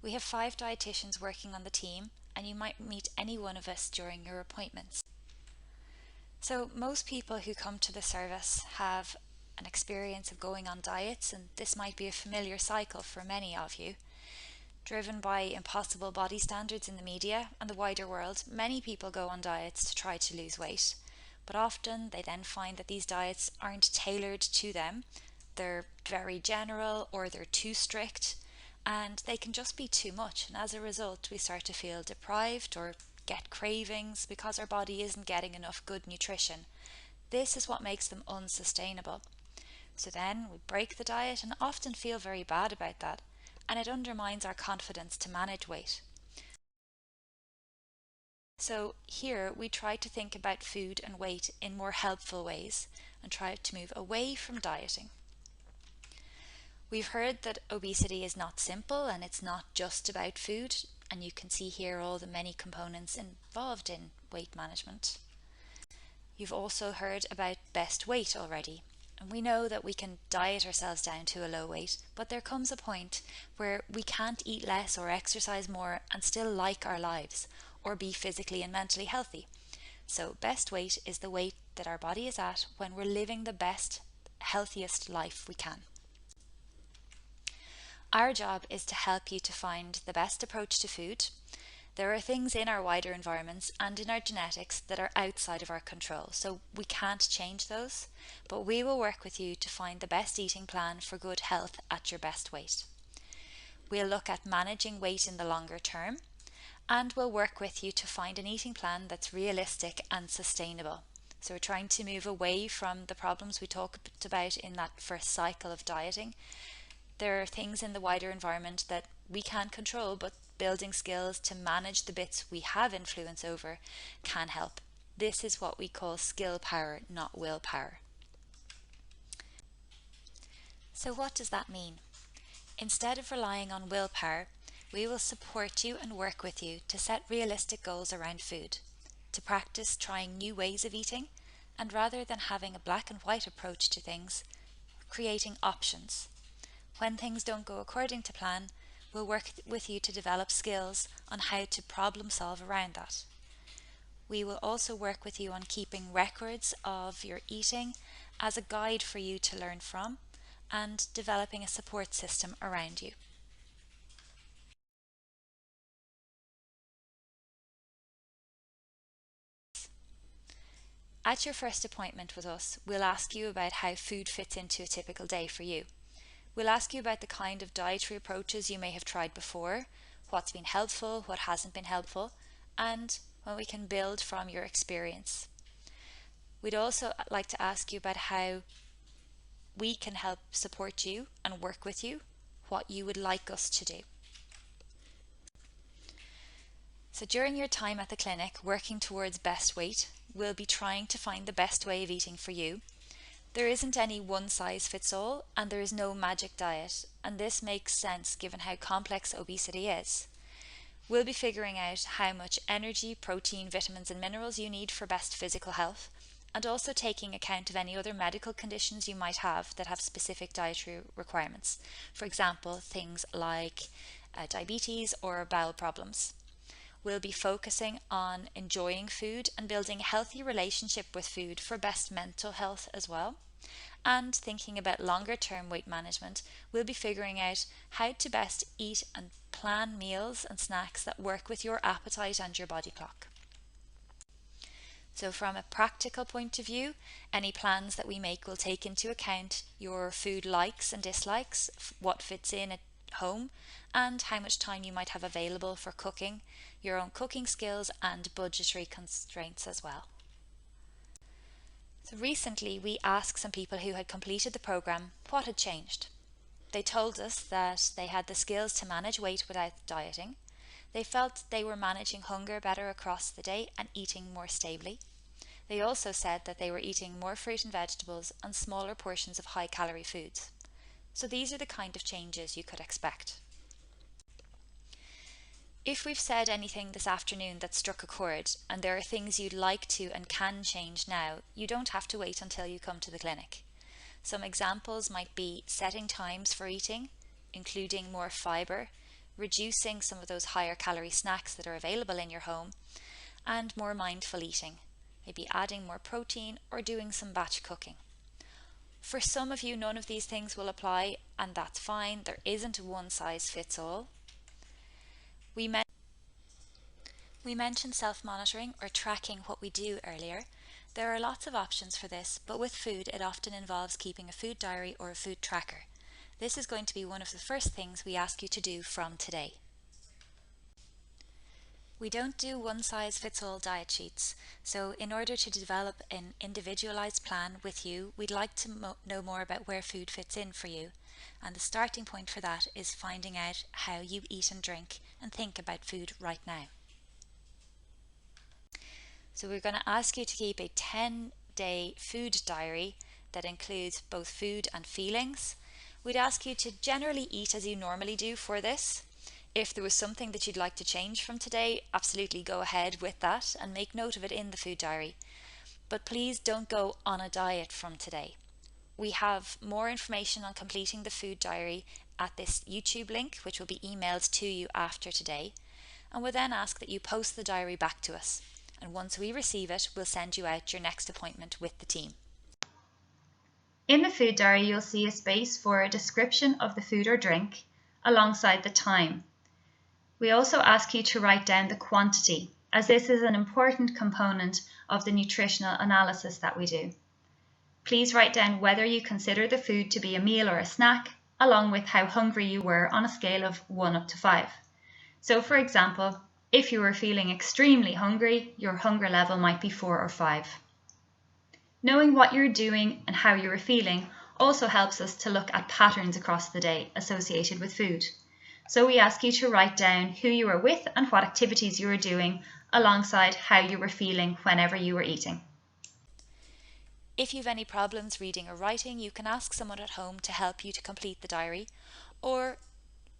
We have 5 dietitians working on the team, and you might meet any one of us during your appointments. So most people who come to the service have an experience of going on diets, and this might be a familiar cycle for many of you. Driven by impossible body standards in the media and the wider world, many people go on diets to try to lose weight. But often they then find that these diets aren't tailored to them. They're very general or they're too strict, and they can just be too much. And as a result, we start to feel deprived or get cravings because our body isn't getting enough good nutrition. This is what makes them unsustainable. So then we break the diet and often feel very bad about that, and it undermines our confidence to manage weight. So here we try to think about food and weight in more helpful ways and try to move away from dieting. We've heard that obesity is not simple and it's not just about food, and you can see here all the many components involved in weight management. You've also heard about best weight already, and we know that we can diet ourselves down to a low weight, but there comes a point where we can't eat less or exercise more and still like our lives or be physically and mentally healthy. So best weight is the weight that our body is at when we're living the best, healthiest life we can. Our job is to help you to find the best approach to food. There are things in our wider environments and in our genetics that are outside of our control, so we can't change those, but we will work with you to find the best eating plan for good health at your best weight. We'll look at managing weight in the longer term, and we'll work with you to find an eating plan that's realistic and sustainable. So we're trying to move away from the problems we talked about in that first cycle of dieting. There are things in the wider environment that we can't control, but building skills to manage the bits we have influence over can help. This is what we call skill power, not willpower. So what does that mean? Instead of relying on willpower, we will support you and work with you to set realistic goals around food, to practice trying new ways of eating, and rather than having a black and white approach to things, creating options. When things don't go according to plan, we'll work with you to develop skills on how to problem solve around that. We will also work with you on keeping records of your eating as a guide for you to learn from and developing a support system around you. At your first appointment with us, we'll ask you about how food fits into a typical day for you. We'll ask you about the kind of dietary approaches you may have tried before, what's been helpful, what hasn't been helpful, and when we can build from your experience. We'd also like to ask you about how we can help support you and work with you, what you would like us to do. So during your time at the clinic working towards best weight, we'll be trying to find the best way of eating for you. There isn't any one size fits all, and there is no magic diet, and this makes sense given how complex obesity is. We'll be figuring out how much energy, protein, vitamins and minerals you need for best physical health, and also taking account of any other medical conditions you might have that have specific dietary requirements. For example, things like diabetes or bowel problems. We'll be focusing on enjoying food and building a healthy relationship with food for best mental health as well. And thinking about longer term weight management, we'll be figuring out how to best eat and plan meals and snacks that work with your appetite and your body clock. So from a practical point of view, any plans that we make will take into account your food likes and dislikes, what fits in at home, and how much time you might have available for cooking, your own cooking skills and budgetary constraints as well. So recently we asked some people who had completed the program what had changed. They told us that they had the skills to manage weight without dieting. They felt they were managing hunger better across the day and eating more stably. They also said that they were eating more fruit and vegetables and smaller portions of high-calorie foods. So these are the kind of changes you could expect. If we've said anything this afternoon that struck a chord and there are things you'd like to and can change now, you don't have to wait until you come to the clinic. Some examples might be setting times for eating, including more fibre, reducing some of those higher calorie snacks that are available in your home, and more mindful eating, maybe adding more protein or doing some batch cooking. For some of you, none of these things will apply, and that's fine. There isn't a one size fits all. We mentioned self-monitoring or tracking what we do earlier. There are lots of options for this, but with food it often involves keeping a food diary or a food tracker. This is going to be one of the first things we ask you to do from today. We don't do one-size-fits-all diet sheets, so in order to develop an individualised plan with you, we'd like to know more about where food fits in for you. And the starting point for that is finding out how you eat and drink and think about food right now. So we're going to ask you to keep a 10-day food diary that includes both food and feelings. We'd ask you to generally eat as you normally do for this. If there was something that you'd like to change from today, absolutely go ahead with that and make note of it in the food diary. But please don't go on a diet from today. We have more information on completing the food diary at this YouTube link, which will be emailed to you after today. And we'll then ask that you post the diary back to us. And once we receive it, we'll send you out your next appointment with the team. In the food diary, you'll see a space for a description of the food or drink alongside the time. We also ask you to write down the quantity, as this is an important component of the nutritional analysis that we do. Please write down whether you consider the food to be a meal or a snack, along with how hungry you were on a scale of 1 up to 5. So for example, if you were feeling extremely hungry, your hunger level might be 4 or 5. Knowing what you're doing and how you're feeling also helps us to look at patterns across the day associated with food. So we ask you to write down who you were with and what activities you were doing alongside how you were feeling whenever you were eating. If you have any problems reading or writing, you can ask someone at home to help you to complete the diary, or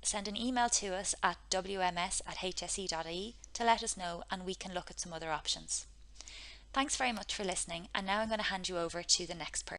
send an email to us at wms@hse.ie to let us know, and we can look at some other options. Thanks very much for listening, and now I'm going to hand you over to the next person.